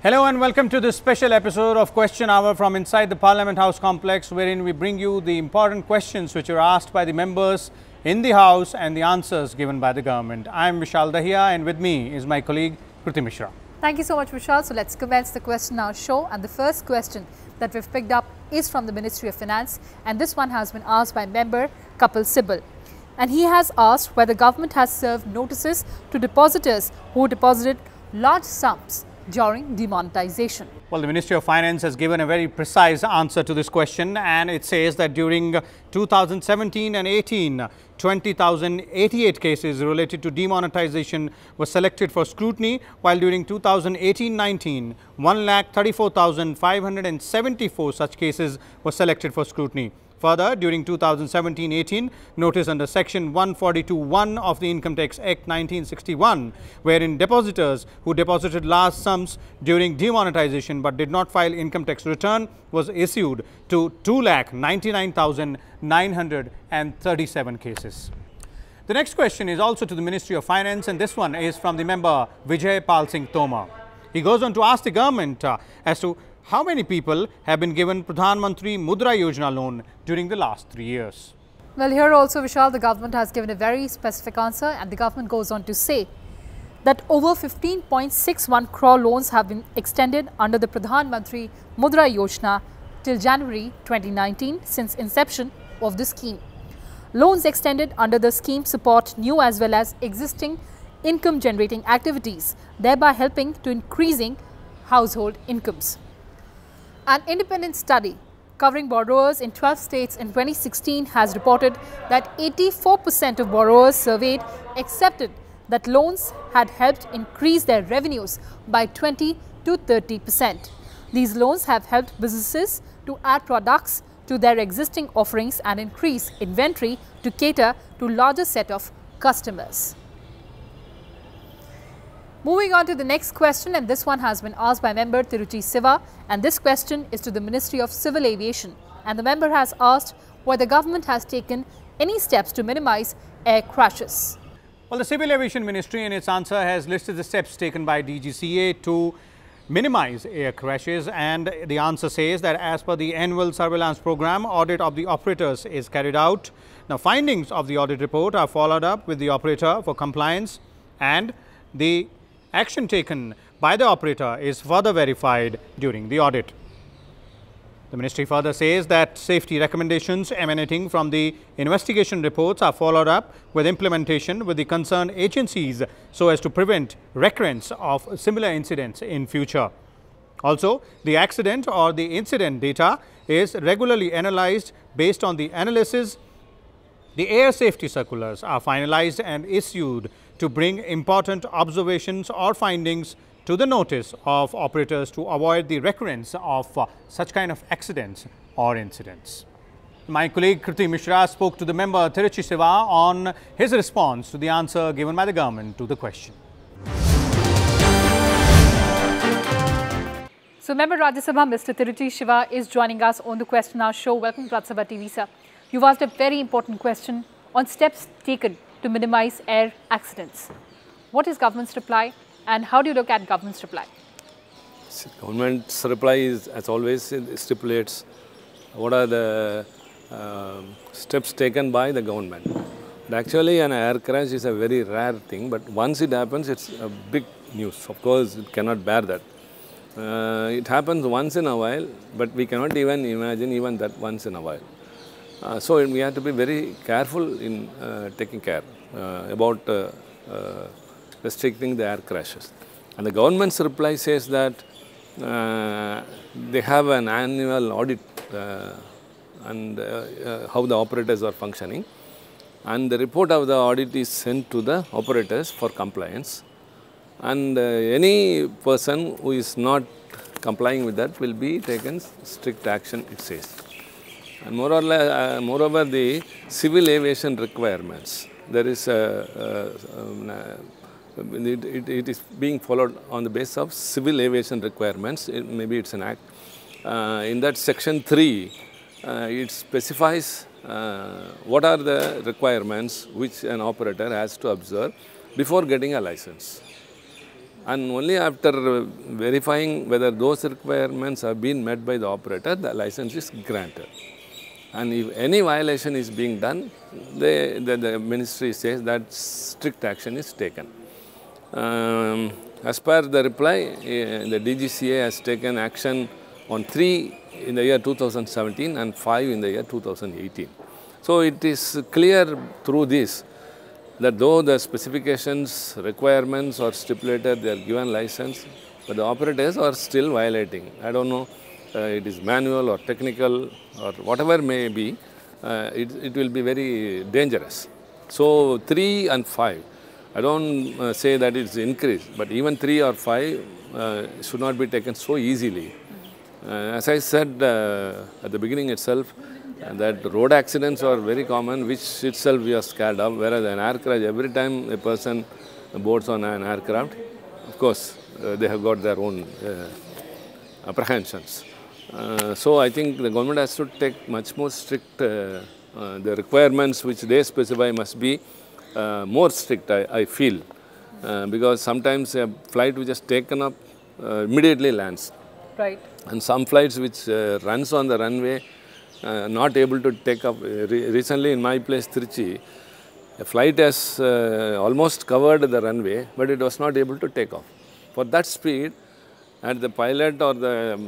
Hello and welcome to this special episode of Question Hour from inside the Parliament House complex, wherein we bring you the important questions which are asked by the members in the House and the answers given by the government. I am Vishal Dahiya and with me is my colleague Kriti Mishra. Thank you so much, Vishal. So let's commence the Question Hour show, and the first question that we've picked up is from the Ministry of Finance, and this one has been asked by member Kapil Sibal. And he has asked whether government has served notices to depositors who deposited large sums during demonetization. Well, the Ministry of Finance has given a very precise answer to this question, and it says that during 2017 and 18, 20,088 cases related to demonetization were selected for scrutiny, while during 2018-19, 1,34,574 such cases were selected for scrutiny. Further, during 2017-18, notice under Section 142(1) of the Income Tax Act 1961, wherein depositors who deposited large sums during demonetization but did not file income tax return was issued to 2,99,937 cases. The next question is also to the Ministry of Finance, and this one is from the member Vijay Pal Singh Tomar. He goes on to ask the government as to how many people have been given Pradhanmantri Mudra Yojana loan during the last 3 years? Well, here also, Vishal, the government has given a very specific answer, and the government goes on to say that over 15.61 crore loans have been extended under the Pradhanmantri Mudra Yojana till January 2019 since inception of the scheme. Loans extended under the scheme support new as well as existing income generating activities, thereby helping to increasing household incomes. An independent study covering borrowers in 12 states in 2016 has reported that 84% of borrowers surveyed accepted that loans had helped increase their revenues by 20 to 30%. These loans have helped businesses to add products to their existing offerings and increase inventory to cater to larger set of customers. Moving on to the next question, and this one has been asked by member Tiruchi Siva, and this question is to the Ministry of Civil Aviation, and the member has asked whether the government has taken any steps to minimize air crashes. Well, the Civil Aviation Ministry in its answer has listed the steps taken by DGCA to minimize air crashes, and the answer says that as per the annual surveillance program, audit of the operators is carried out. Now, findings of the audit report are followed up with the operator for compliance, and the action taken by the operator is further verified during the audit. The ministry further says that safety recommendations emanating from the investigation reports are followed up with implementation with the concerned agencies so as to prevent recurrence of similar incidents in future. Also, the accident or the incident data is regularly analyzed. Based on the analysis, the air safety circulars are finalized and issued to bring important observations or findings to the notice of operators to avoid the recurrence of such kind of accidents or incidents. My colleague Kriti Mishra spoke to the member Tiruchi Siva on his response to the answer given by the government to the question. So, member Rajya Sabha Mr. Tiruchi Siva is joining us on the Question Hour show. Welcome to Rajya Sabha TV, sir. You've asked a very important question on steps taken to minimize air accidents. What is government's reply, and how do you look at government's reply? Government's reply is, as always, it stipulates what are the steps taken by the government. But actually, an air crash is a very rare thing, but once it happens, it's a big news. Of course, it cannot bear that. It happens once in a while, but we cannot even imagine even that once in a while. So we have to be very careful in taking care about restricting the air crashes. And the government's reply says that they have an annual audit and how the operators are functioning. And the report of the audit is sent to the operators for compliance. And any person who is not complying with that will be taken strict action, it says. And moreover, the civil aviation requirements, there is it is being followed on the basis of civil aviation requirements. Maybe it's an act. In that section 3, it specifies what are the requirements which an operator has to observe before getting a license. and only after verifying whether those requirements have been met by the operator, the license is granted. And if any violation is being done, the ministry says that strict action is taken. As per the reply, the DGCA has taken action on 3 in the year 2017 and 5 in the year 2018. So it is clear through this that though the specifications, requirements are stipulated, they are given license, but the operators are still violating. I don't know, it is manual or technical or whatever may be, it will be very dangerous. So 3 and 5, I don't say that it's increased, but even 3 or 5 should not be taken so easily. As I said at the beginning itself, that road accidents are very common, which itself we are scared of, whereas an air crash, every time a person boards on an aircraft, of course, they have got their own apprehensions. So I think the government has to take much more strict, the requirements which they specify must be more strict, I feel, because sometimes a flight which is taken up immediately lands. Right. And some flights which runs on the runway, not able to take up. Recently in my place, Trichy, a flight has almost covered the runway, but it was not able to take off. For that speed, and the pilot or the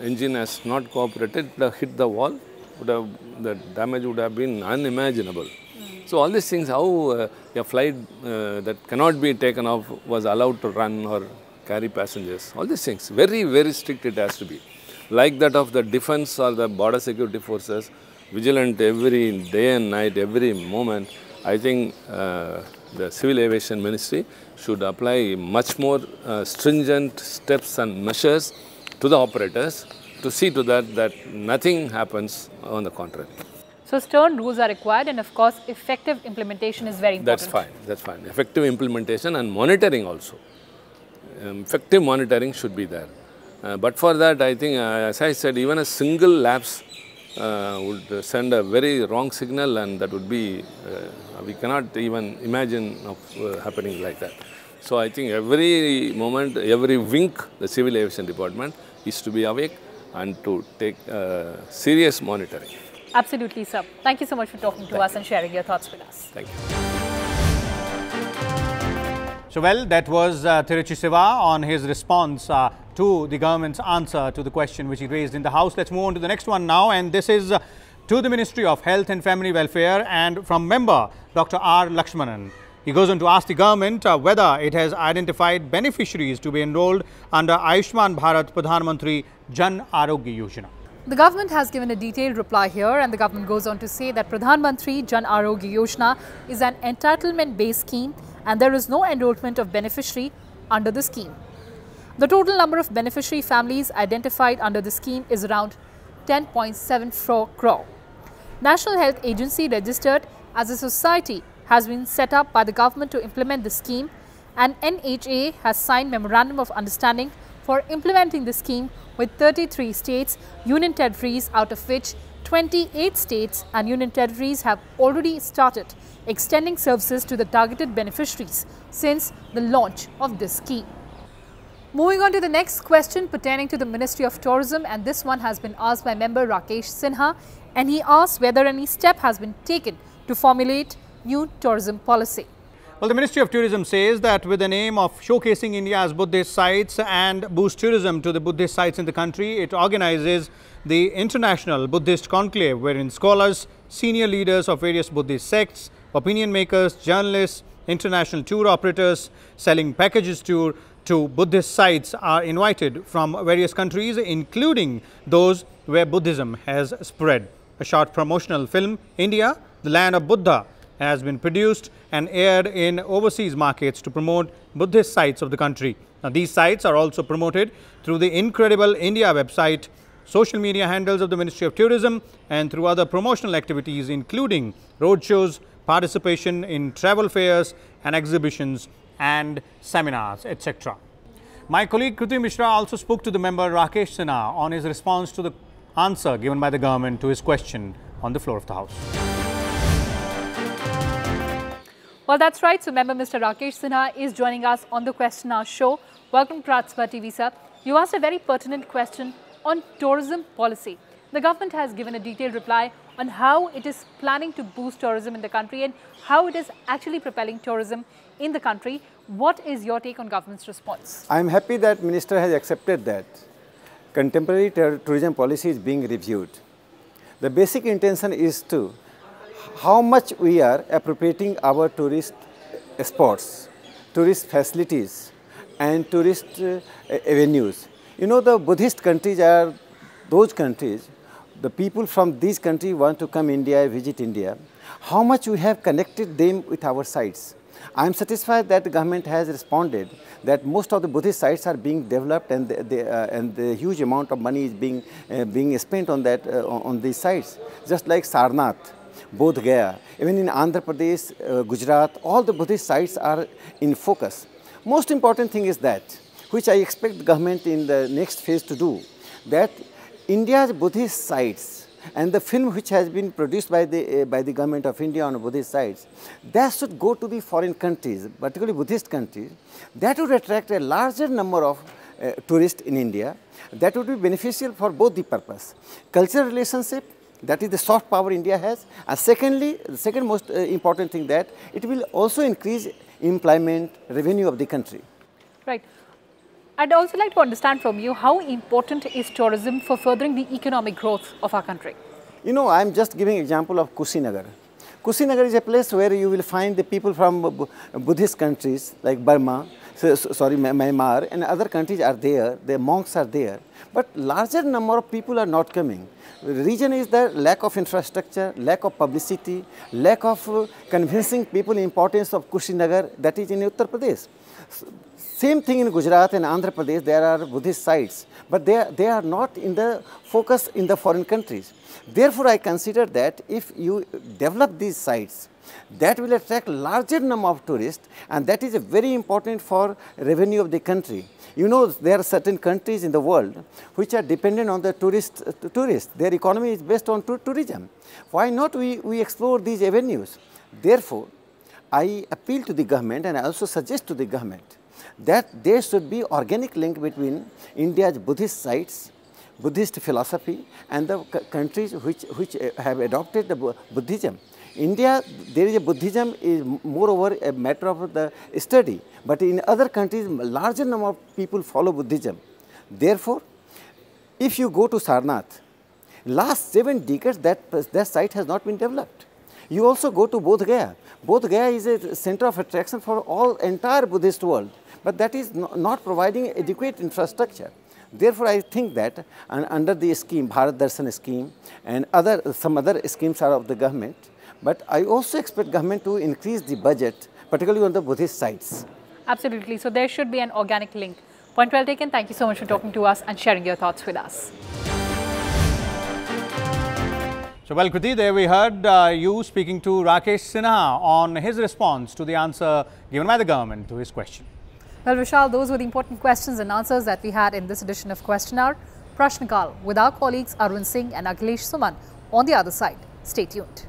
engine has not cooperated, it would have hit the wall, the damage would have been unimaginable. So all these things, how a flight that cannot be taken off was allowed to run or carry passengers, all these things, very, very strict it has to be. Like that of the defense or the border security forces, vigilant every day and night, every moment. I think the Civil Aviation Ministry should apply much more stringent steps and measures to the operators to see to that nothing happens on the contrary. So stern rules are required, and of course effective implementation is very important. That's fine. Effective implementation and monitoring also. Effective monitoring should be there. But for that, I think, as I said, even a single lapse would send a very wrong signal, and that would be, we cannot even imagine of happening like that. So I think every moment, every wink, the Civil Aviation Department is to be awake and to take serious monitoring. Absolutely, sir. Thank you so much for talking to us and sharing your thoughts with us. Thank you. So, well, that was Tiruchi Siva on his response to the government's answer to the question which he raised in the House. Let's move on to the next one now, and this is to the Ministry of Health and Family Welfare, and from member Dr. R. Lakshmanan. He goes on to ask the government whether it has identified beneficiaries to be enrolled under Ayushman Bharat Pradhanmantri Jan Arogya Yojana. The government has given a detailed reply here, and the government goes on to say that Pradhanmantri Jan Arogya Yojana is an entitlement-based scheme and there is no enrollment of beneficiary under the scheme. The total number of beneficiary families identified under the scheme is around 10.74 crore. National Health Agency, registered as a society, has been set up by the government to implement the scheme, and NHA has signed Memorandum of Understanding for implementing the scheme with 33 states, union territories, out of which 28 states and union territories have already started extending services to the targeted beneficiaries since the launch of this scheme. Moving on to the next question pertaining to the Ministry of Tourism, and this one has been asked by member Rakesh Sinha, and he asks whether any step has been taken to formulate new tourism policy. Well, the Ministry of Tourism says that with the aim of showcasing India's Buddhist sites and boost tourism to the Buddhist sites in the country, it organizes the International Buddhist Conclave, wherein scholars, senior leaders of various Buddhist sects, opinion makers, journalists, international tour operators selling packages to Buddhist sites are invited from various countries, including those where Buddhism has spread. A short promotional film, India, the Land of Buddha, has been produced and aired in overseas markets to promote Buddhist sites of the country. Now, these sites are also promoted through the Incredible India website, social media handles of the Ministry of Tourism, and through other promotional activities, including roadshows, participation in travel fairs and exhibitions and seminars, etc. My colleague Kruti Mishra also spoke to the member Rakesh Sinha on his response to the answer given by the government to his question on the floor of the House. Well, that's right. So, member Mr. Rakesh Sinha is joining us on the Question Hour show. Welcome to Rajya Sabha TV, sir. You asked a very pertinent question on tourism policy. The government has given a detailed reply on how it is planning to boost tourism in the country and how it is actually propelling tourism in the country. What is your take on government's response? I am happy that Minister has accepted that contemporary tourism policy is being reviewed. The basic intention is to how much we are appropriating our tourist spots, tourist facilities and tourist avenues. You know, the Buddhist countries are those countries, the people from these countries want to come India, visit India. How much we have connected them with our sites. I am satisfied that the government has responded that most of the Buddhist sites are being developed and the huge amount of money is being spent on that on these sites. Just like Sarnath, Bodh Gaya, even in Andhra Pradesh, Gujarat, all the Buddhist sites are in focus. Most important thing is that, which I expect the government in the next phase to do, that India's Buddhist sites and the film which has been produced by the government of India on Buddhist sites, that should go to the foreign countries, particularly Buddhist countries. That would attract a larger number of tourists in India. That would be beneficial for both the purpose. Cultural relationship, that is the soft power India has. And secondly, the second most important thing, that it will also increase employment, revenue of the country. Right. I'd also like to understand from you, how important is tourism for furthering the economic growth of our country? You know, I'm just giving example of Kushinagar. Kushinagar is a place where you will find the people from Buddhist countries like Burma, Myanmar and other countries are there, the monks are there. But larger number of people are not coming. The reason is the lack of infrastructure, lack of publicity, lack of convincing people the importance of Kushinagar, that is in Uttar Pradesh. Same thing in Gujarat and Andhra Pradesh, there are Buddhist sites, but they are not in the focus in the foreign countries. Therefore, I consider that if you develop these sites, that will attract larger number of tourists, and that is very important for revenue of the country. You know, there are certain countries in the world which are dependent on the tourists. Their economy is based on tourism. Why not we explore these avenues? Therefore, I appeal to the government and I also suggest to the government that there should be organic link between India's Buddhist sites, Buddhist philosophy and the countries which have adopted the Buddhism. India, there is a Buddhism is moreover a matter of the study, but in other countries, larger number of people follow Buddhism. Therefore, if you go to Sarnath, last 7 decades that site has not been developed. You also go to Bodh Gaya. Bodh Gaya is a center of attraction for all entire Buddhist world, but that is not providing adequate infrastructure. Therefore, I think that under the scheme, Bharat Darshan scheme and some other schemes are of the government, but I also expect government to increase the budget, particularly on the Buddhist sites. Absolutely. So there should be an organic link. Point well taken. Thank you so much for talking to us and sharing your thoughts with us. So, well, Kriti, there we heard you speaking to Rakesh Sinha on his response to the answer given by the government to his question. Well, Vishal, those were the important questions and answers that we had in this edition of Question Hour. Prashnikal with our colleagues Arvind Singh and Akhilesh Suman on the other side. Stay tuned.